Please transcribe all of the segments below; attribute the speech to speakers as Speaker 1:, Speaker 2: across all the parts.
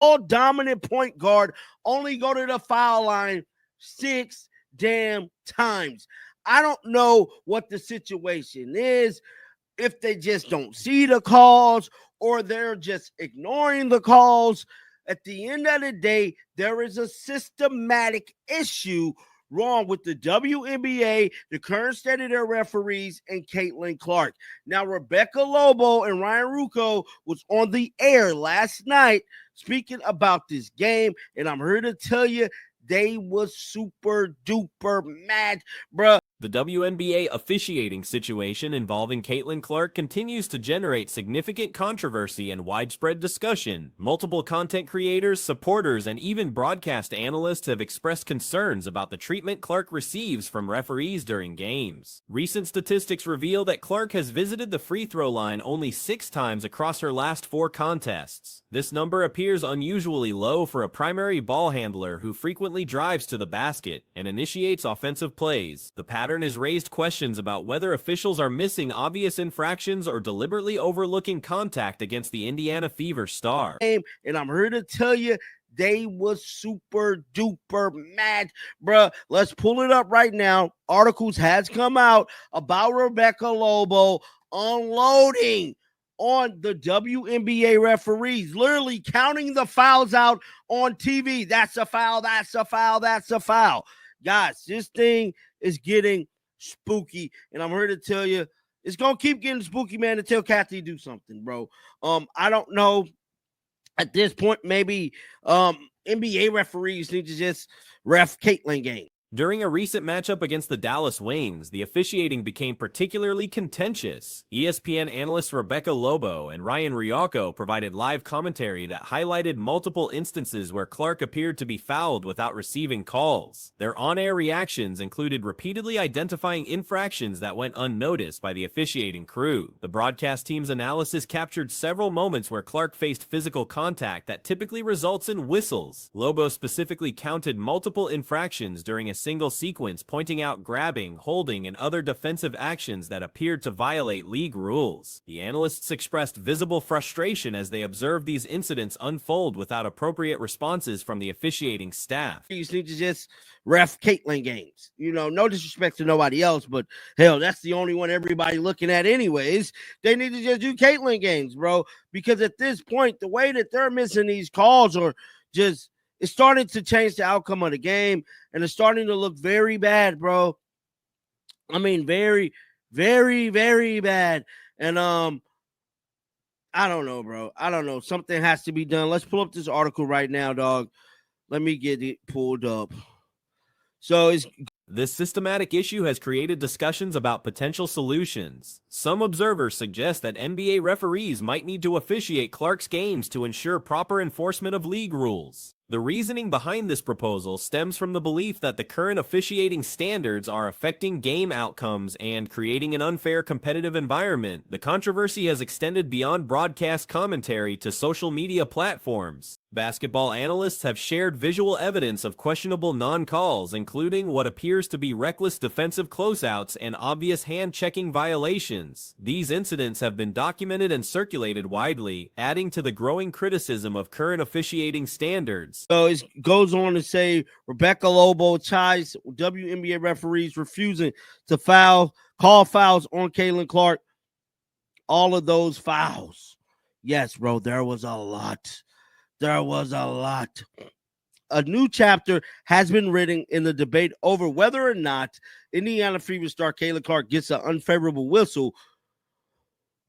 Speaker 1: All dominant point guard only go to the foul line 6 damn times. I don't know what the situation is, if they just don't see the calls or they're just ignoring the calls. At the end of the day, there is a systematic issue wrong with the WNBA, the current state of their referees, and Caitlin Clark. Now, Rebecca Lobo and Ryan Ruocco was on the air last night speaking about this game, and I'm here to tell you they was super duper mad, bruh.
Speaker 2: The WNBA officiating situation involving Caitlin Clark continues to generate significant controversy and widespread discussion. Multiple content creators, supporters, and even broadcast analysts have expressed concerns about the treatment Clark receives from referees during games. Recent statistics reveal that Clark has visited the free throw line only 6 times across her last 4 contests. This number appears unusually low for a primary ball handler who frequently drives to the basket and initiates offensive plays. The pattern has raised questions about whether officials are missing obvious infractions or deliberately overlooking contact against the Indiana Fever star.
Speaker 1: And I'm here to tell you, they was super duper mad, bruh. Let's pull it up right now. Articles has come out about Rebecca Lobo unloading on the WNBA referees, literally counting the fouls out on TV. That's a foul, that's a foul, that's a foul. Guys, this thing is getting spooky, and I'm here to tell you, it's going to keep getting spooky, man, until Kathy do something, bro. I don't know. At this point, maybe NBA referees need to just ref Caitlin game.
Speaker 2: During a recent matchup against the Dallas Wings, the officiating became particularly contentious. ESPN analysts Rebecca Lobo and Ryan Ruocco provided live commentary that highlighted multiple instances where Clark appeared to be fouled without receiving calls. Their on-air reactions included repeatedly identifying infractions that went unnoticed by the officiating crew. The broadcast team's analysis captured several moments where Clark faced physical contact that typically results in whistles. Lobo specifically counted multiple infractions during a single sequence, pointing out grabbing, holding, and other defensive actions that appeared to violate league rules. The analysts expressed visible frustration as they observed these incidents unfold without appropriate responses from the officiating staff.
Speaker 1: You need to just ref Caitlin games. You know, no disrespect to nobody else, but hell, that's the only one everybody looking at anyways. They need to just do Caitlin games, bro, because at this point, the way that they're missing these calls are just, it's starting to change the outcome of the game, and it's starting to look very bad, bro. I mean, very, very, very bad. And I don't know, bro. I don't know. Something has to be done. Let's pull up this article right now, dog. Let me get it pulled up. So
Speaker 2: this systematic issue has created discussions about potential solutions. Some observers suggest that NBA referees might need to officiate Clark's games to ensure proper enforcement of league rules. The reasoning behind this proposal stems from the belief that the current officiating standards are affecting game outcomes and creating an unfair competitive environment. The controversy has extended beyond broadcast commentary to social media platforms. Basketball analysts have shared visual evidence of questionable non-calls, including what appears to be reckless defensive closeouts and obvious hand-checking violations. These incidents have been documented and circulated widely, adding to the growing criticism of current officiating standards.
Speaker 1: So it goes on to say Rebecca Lobo chides WNBA referees refusing to call fouls on Caitlin Clark. All of those fouls. Yes, bro, there was a lot. There was a lot. A new chapter has been written in the debate over whether or not Indiana Fever star Caitlin Clark gets an unfavorable whistle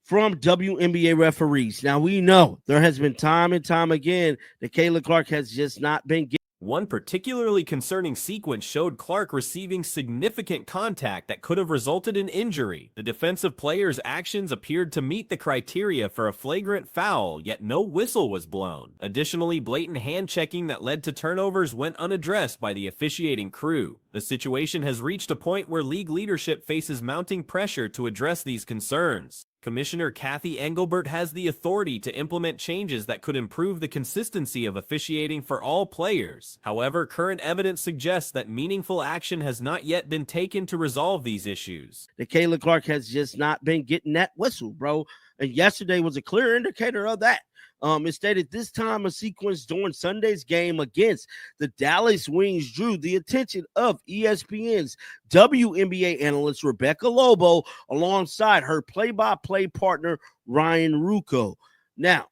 Speaker 1: from WNBA referees. Now, we know there has been time and time again that Caitlin Clark has just not been getting.
Speaker 2: One particularly concerning sequence showed Clark receiving significant contact that could have resulted in injury. The defensive player's actions appeared to meet the criteria for a flagrant foul, yet no whistle was blown. Additionally, blatant hand-checking that led to turnovers went unaddressed by the officiating crew. The situation has reached a point where league leadership faces mounting pressure to address these concerns. Commissioner Kathy Engelbert has the authority to implement changes that could improve the consistency of officiating for all players. However, current evidence suggests that meaningful action has not yet been taken to resolve these issues.
Speaker 1: The Caitlin Clark has just not been getting that whistle, bro. And yesterday was a clear indicator of that. It stated this time a sequence during Sunday's game against the Dallas Wings drew the attention of ESPN's WNBA analyst Rebecca Lobo alongside her play-by-play partner Ryan Ruocco. Now,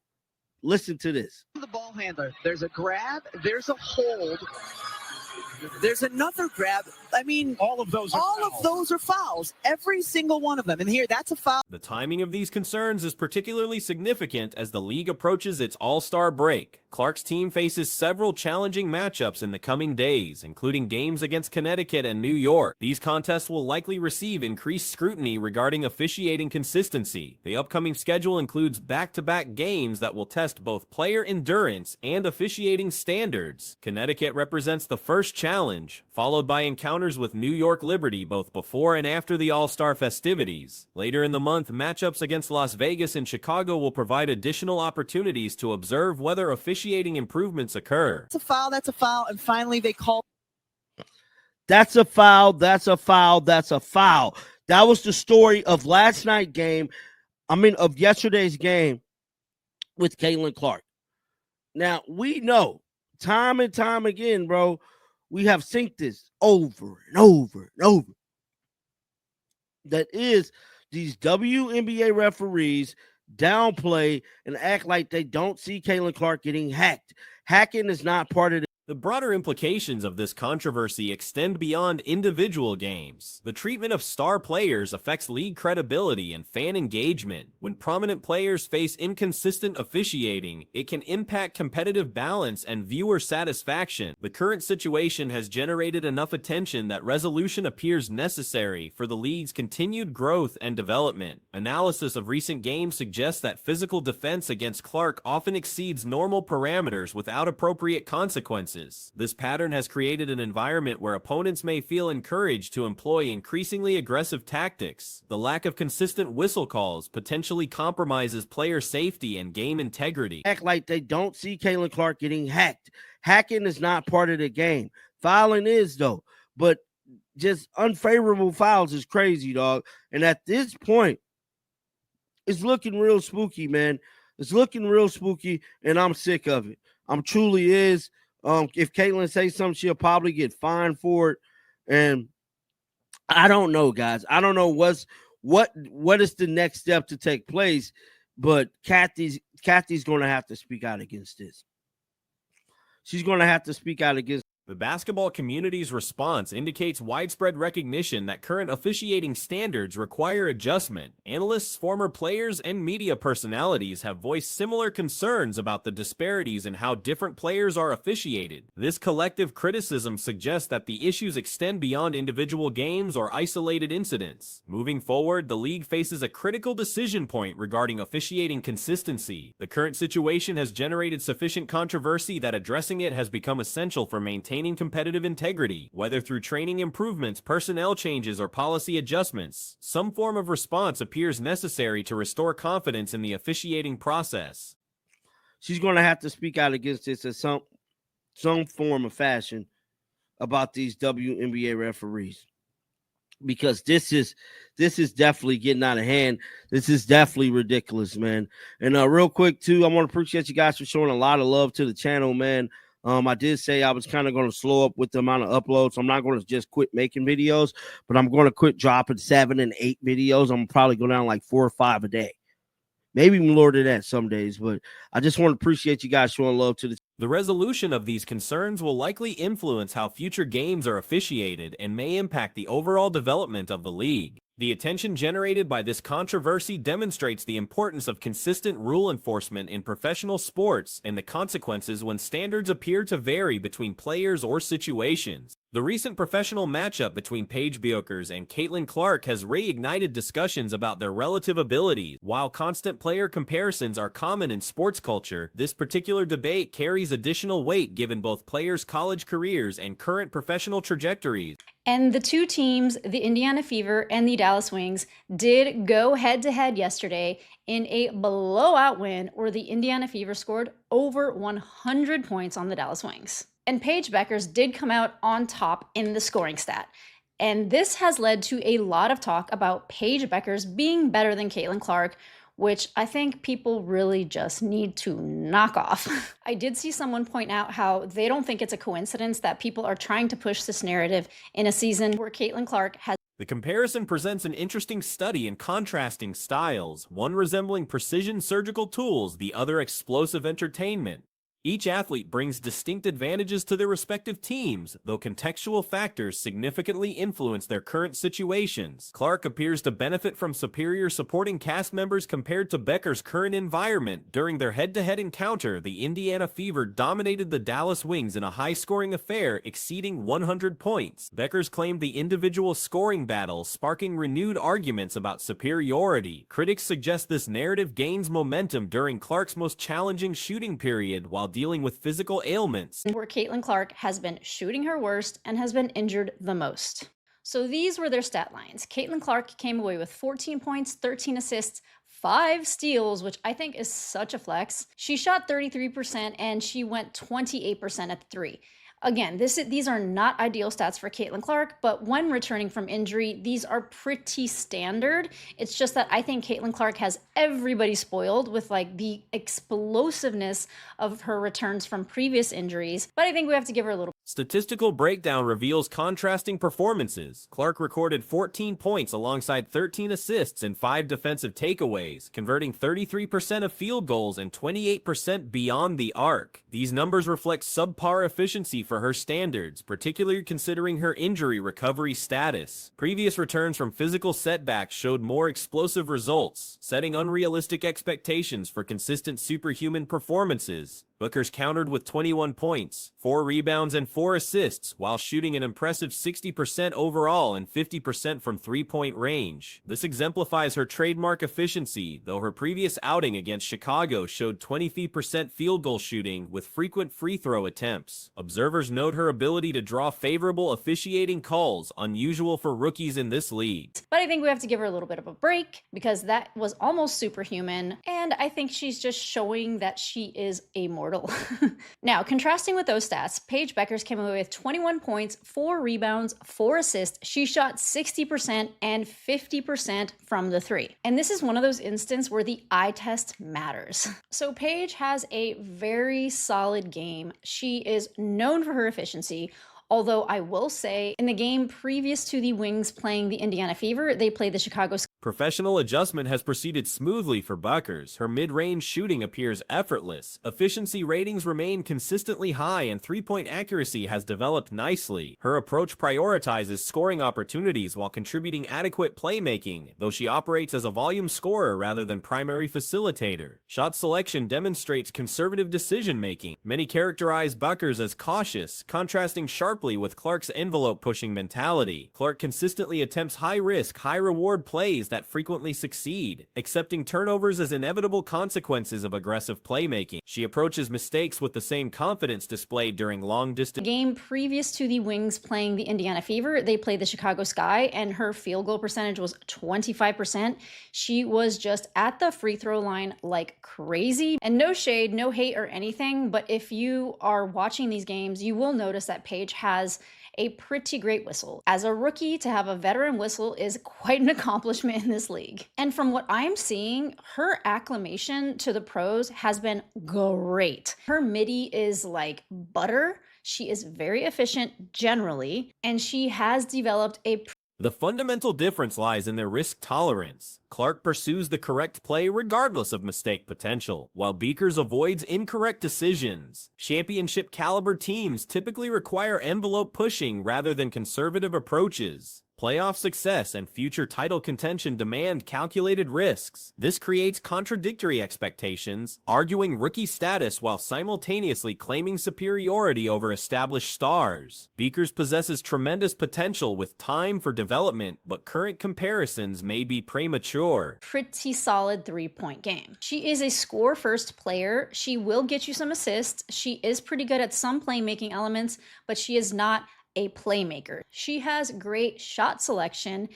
Speaker 1: listen to this.
Speaker 3: The ball handler, there's a grab, there's a hold, there's another grab. I mean, all of those are fouls. Every single one of them. And here, that's a foul.
Speaker 2: The timing of these concerns is particularly significant as the league approaches its All-Star break. Clark's team faces several challenging matchups in the coming days, including games against Connecticut and New York. These contests will likely receive increased scrutiny regarding officiating consistency. The upcoming schedule includes back-to-back games that will test both player endurance and officiating standards. Connecticut represents the first challenge, followed by encounters with New York Liberty both before and after the All-Star festivities. Later in the month, matchups against Las Vegas and Chicago will provide additional opportunities to observe whether officiating improvements occur.
Speaker 3: That's a foul, and finally they call.
Speaker 1: That's a foul, that's a foul, that's a foul. That was the story of of yesterday's game with Caitlin Clark. Now, we know time and time again, bro, we have synced this over and over and over. That is, these WNBA referees downplay and act like they don't see Caitlin Clark getting hacked. Hacking is not part of
Speaker 2: The broader implications of this controversy extend beyond individual games. The treatment of star players affects league credibility and fan engagement. When prominent players face inconsistent officiating, it can impact competitive balance and viewer satisfaction. The current situation has generated enough attention that resolution appears necessary for the league's continued growth and development. Analysis of recent games suggests that physical defense against Clark often exceeds normal parameters without appropriate consequences. This pattern has created an environment where opponents may feel encouraged to employ increasingly aggressive tactics. The lack of consistent whistle calls potentially compromises player safety and game integrity.
Speaker 1: Act like they don't see Caitlin Clark getting hacked. Hacking is not part of the game. Fouling is, though. But just unfavorable fouls is crazy, dog. And at this point, it's looking real spooky, man. It's looking real spooky, and I'm sick of it. I'm truly is. If Caitlin says something, she'll probably get fined for it. And I don't know, guys. I don't know what is the next step to take place, but Kathy's going to have to speak out against this. She's going to have to speak out against.
Speaker 2: The basketball community's response indicates widespread recognition that current officiating standards require adjustment. Analysts, former players, and media personalities have voiced similar concerns about the disparities in how different players are officiated. This collective criticism suggests that the issues extend beyond individual games or isolated incidents. Moving forward, the league faces a critical decision point regarding officiating consistency. The current situation has generated sufficient controversy that addressing it has become essential for maintaining competitive integrity. Whether through training improvements, personnel changes, or policy adjustments, some form of response appears necessary to restore confidence in the officiating process.
Speaker 1: She's going to have to speak out against this in some form of fashion about these WNBA referees, because this is definitely getting out of hand. This is definitely ridiculous, man. And real quick too, I want to appreciate you guys for showing a lot of love to the channel, man. I did say I was kind of going to slow up with the amount of uploads. So I'm not going to just quit making videos, but I'm going to quit dropping 7 and 8 videos. I'm probably going down like 4 or 5 a day. Maybe even more than that some days, but I just want to appreciate you guys showing love to
Speaker 2: The resolution of these concerns will likely influence how future games are officiated and may impact the overall development of the league. The attention generated by this controversy demonstrates the importance of consistent rule enforcement in professional sports and the consequences when standards appear to vary between players or situations. The recent professional matchup between Paige Bueckers and Caitlin Clark has reignited discussions about their relative abilities. While constant player comparisons are common in sports culture, this particular debate carries additional weight given both players' college careers and current professional trajectories.
Speaker 4: And the two teams, the Indiana Fever and the Dallas Wings, did go head-to-head yesterday in a blowout win where the Indiana Fever scored over 100 points on the Dallas Wings. And Paige Bueckers did come out on top in the scoring stat. And this has led to a lot of talk about Paige Bueckers being better than Caitlin Clark, which I think people really just need to knock off. I did see someone point out how they don't think it's a coincidence that people are trying to push this narrative in a season where Caitlin Clark has.
Speaker 2: The comparison presents an interesting study in contrasting styles, one resembling precision surgical tools, the other explosive entertainment. Each athlete brings distinct advantages to their respective teams, though contextual factors significantly influence their current situations. Clark appears to benefit from superior supporting cast members compared to Becker's current environment. During their head-to-head encounter, the Indiana Fever dominated the Dallas Wings in a high-scoring affair exceeding 100 points. Becker's claimed the individual scoring battle, sparking renewed arguments about superiority. Critics suggest this narrative gains momentum during Clark's most challenging shooting period, while dealing with physical ailments,
Speaker 4: where Caitlin Clark has been shooting her worst and has been injured the most. So these were their stat lines. Caitlin Clark came away with 14 points, 13 assists, 5 steals, which I think is such a flex. She shot 33% and she went 28% at the 3. Again, these are not ideal stats for Caitlin Clark, but when returning from injury, these are pretty standard. It's just that I think Caitlin Clark has everybody spoiled with like the explosiveness of her returns from previous injuries, but I think we have to give her a little.
Speaker 2: Statistical breakdown reveals contrasting performances. Clark recorded 14 points alongside 13 assists and 5 defensive takeaways, converting 33% of field goals and 28% beyond the arc. These numbers reflect subpar efficiency for her standards, particularly considering her injury recovery status. Previous returns from physical setbacks showed more explosive results, setting unrealistic expectations for consistent superhuman performances. Booker's countered with 21 points, 4 rebounds, and 4 assists, while shooting an impressive 60% overall and 50% from three-point range. This exemplifies her trademark efficiency, though her previous outing against Chicago showed 23% field goal shooting with frequent free throw attempts. Observers note her ability to draw favorable officiating calls, unusual for rookies in this league.
Speaker 4: But I think we have to give her a little bit of a break because that was almost superhuman, and I think she's just showing that she is a mortal. Now, contrasting with those stats, Paige Bueckers came away with 21 points, 4 rebounds, 4 assists. She shot 60% and 50% from the 3. And this is one of those instances where the eye test matters. So Paige has a very solid game. She is known for her efficiency. Although I will say, in the game previous to the Wings playing the Indiana Fever, they played the Chicago.
Speaker 2: Professional adjustment has proceeded smoothly for Bueckers. Her mid-range shooting appears effortless. Efficiency ratings remain consistently high and three-point accuracy has developed nicely. Her approach prioritizes scoring opportunities while contributing adequate playmaking, though she operates as a volume scorer rather than primary facilitator. Shot selection demonstrates conservative decision-making. Many characterize Bueckers as cautious, contrasting sharply with Clark's envelope-pushing mentality. Clark consistently attempts high-risk, high-reward plays that frequently succeed, accepting turnovers as inevitable consequences of aggressive playmaking. She approaches mistakes with the same confidence displayed during long-distance.
Speaker 4: Game previous to the Wings playing the Indiana Fever, they played the Chicago Sky, and her field goal percentage was 25%. She was just at the free throw line like crazy. And no shade, no hate or anything, but if you are watching these games, you will notice that Paige has a pretty great whistle. As a rookie, to have a veteran whistle is quite an accomplishment in this league. And from what I'm seeing, her acclimation to the pros has been great. Her midi is like butter. She is very efficient generally, and she has developed a.
Speaker 2: The fundamental difference lies in their risk tolerance. Clark pursues the correct play regardless of mistake potential, while Bueckers avoids incorrect decisions. Championship caliber teams typically require envelope pushing rather than conservative approaches. Playoff success and future title contention demand calculated risks. This creates contradictory expectations, arguing rookie status while simultaneously claiming superiority over established stars. Bueckers possesses tremendous potential with time for development, but current comparisons may be premature.
Speaker 4: Pretty solid three-point game. She is a score-first player. She will get you some assists. She is pretty good at some playmaking elements, but she is not a playmaker. She has great shot selection,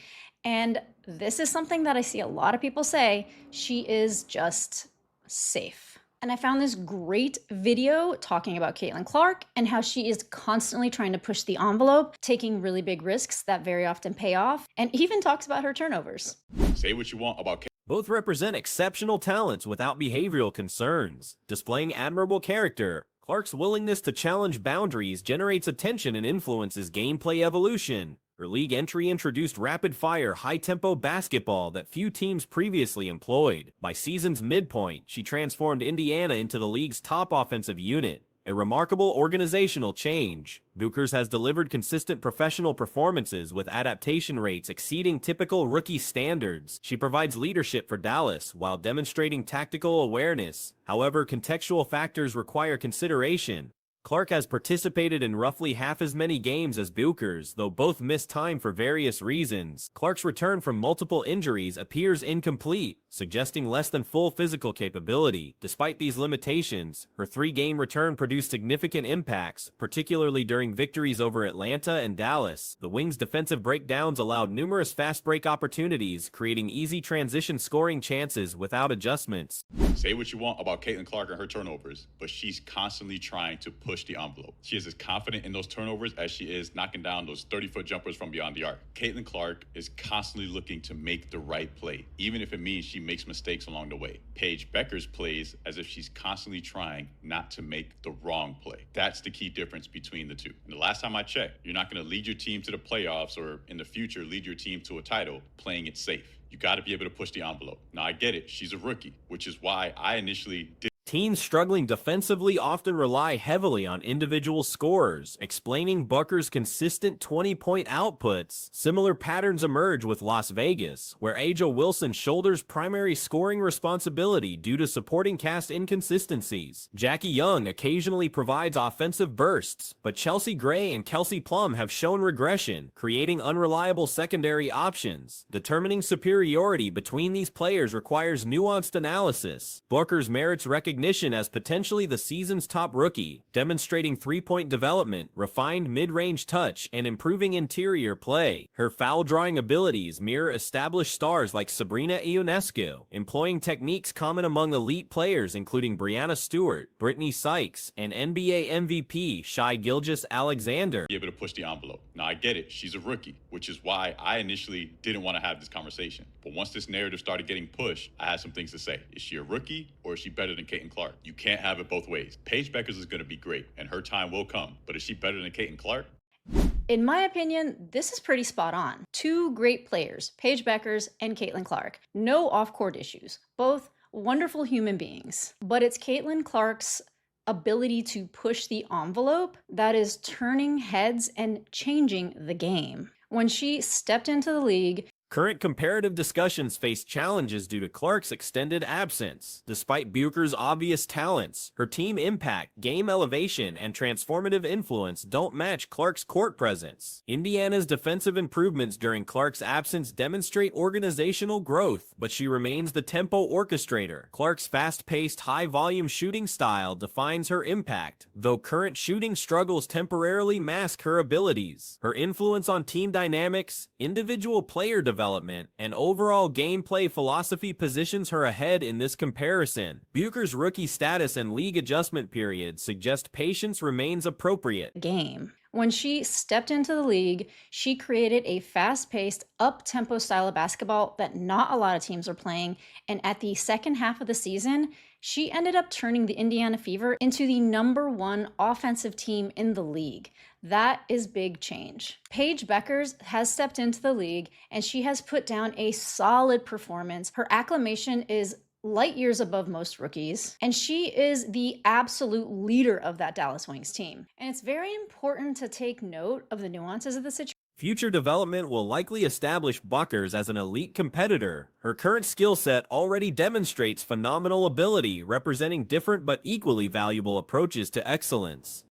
Speaker 4: and this is something that I see a lot of people say, she is just safe. And I found this great video talking about Caitlin Clark and how she is constantly trying to push the envelope, taking really big risks that very often pay off, and even talks about her turnovers.
Speaker 5: Say what you want about
Speaker 2: Both represent exceptional talents without behavioral concerns. Displaying admirable character, Clark's willingness to challenge boundaries generates attention and influences gameplay evolution. Her league entry introduced rapid-fire, high-tempo basketball that few teams previously employed. By season's midpoint, she transformed Indiana into the league's top offensive unit. A remarkable organizational change. Buchers has delivered consistent professional performances with adaptation rates exceeding typical rookie standards. She provides leadership for Dallas while demonstrating tactical awareness. However, contextual factors require consideration. Clark has participated in roughly half as many games as Buchers, though both missed time for various reasons. Clark's return from multiple injuries appears incomplete, suggesting less than full physical capability. Despite these limitations, her 3-game return produced significant impacts, particularly during victories over Atlanta and Dallas. The Wings' defensive breakdowns allowed numerous fast break opportunities, creating easy transition scoring chances without adjustments.
Speaker 5: Say what you want about Caitlin Clark and her turnovers, but she's constantly trying to push the envelope. She is as confident in those turnovers as she is knocking down those 30-foot jumpers from beyond the arc. Caitlin Clark is constantly looking to make the right play, even if it means she makes mistakes along the way. Paige Bueckers plays as if she's constantly trying not to make the wrong play. That's the key difference between the two. And the last time I checked, you're not going to lead your team to the playoffs or in the future lead your team to a title playing it safe. You got to be able to push the envelope. Now, I get it. She's a rookie, which is why I initially did.
Speaker 2: Teams struggling defensively often rely heavily on individual scorers, explaining Bucker's consistent 20-point outputs. Similar patterns emerge with Las Vegas, where A'ja Wilson shoulders primary scoring responsibility due to supporting cast inconsistencies. Jackie Young occasionally provides offensive bursts, but Chelsea Gray and Kelsey Plum have shown regression, creating unreliable secondary options. Determining superiority between these players requires nuanced analysis. Bucker's merits recognition as potentially the season's top rookie, demonstrating 3-point development, refined mid-range touch, and improving interior play. Her foul-drawing abilities mirror established stars like Sabrina Ionescu, employing techniques common among elite players including Breanna Stewart, Brittany Sykes, and NBA MVP Shai Gilgeous-Alexander.
Speaker 5: Be able to push the envelope. Now, I get it. She's a rookie, which is why I initially didn't want to have this conversation. But once this narrative started getting pushed, I had some things to say. Is she a rookie or is she better than Caitlin Clark? You can't have it both ways. Paige Bueckers is going to be great, and her time will come. But is she better than Caitlin Clark?
Speaker 4: In my opinion, this is pretty spot on. 2 great players, Paige Bueckers and Caitlin Clark. No off-court issues. Both wonderful human beings. But it's Caitlin Clark's ability to push the envelope that is turning heads and changing the game. When she stepped into the league,
Speaker 2: Current comparative discussions face challenges due to Clark's extended absence. Despite Bucher's obvious talents, her team impact, game elevation, and transformative influence don't match Clark's court presence. Indiana's defensive improvements during Clark's absence demonstrate organizational growth, but she remains the tempo orchestrator. Clark's fast-paced, high-volume shooting style defines her impact, though current shooting struggles temporarily mask her abilities. Her influence on team dynamics, individual player development, and overall gameplay philosophy positions her ahead in this comparison. Bucher's rookie status and league adjustment period suggest patience remains appropriate.
Speaker 4: Game. When she stepped into the league, she created a fast-paced, up-tempo style of basketball that not a lot of teams are playing, and at the second half of the season, she ended up turning the Indiana Fever into the #1 offensive team in the league. That is big change. Paige Bueckers has stepped into the league, and she has put down a solid performance. Her acclamation is light years above most rookies, and she is the absolute leader of that Dallas Wings team. And it's very important to take note of the nuances of the situation.
Speaker 2: Future development will likely establish Bueckers as an elite competitor. Her current skill set already demonstrates phenomenal ability, representing different but equally valuable approaches to excellence.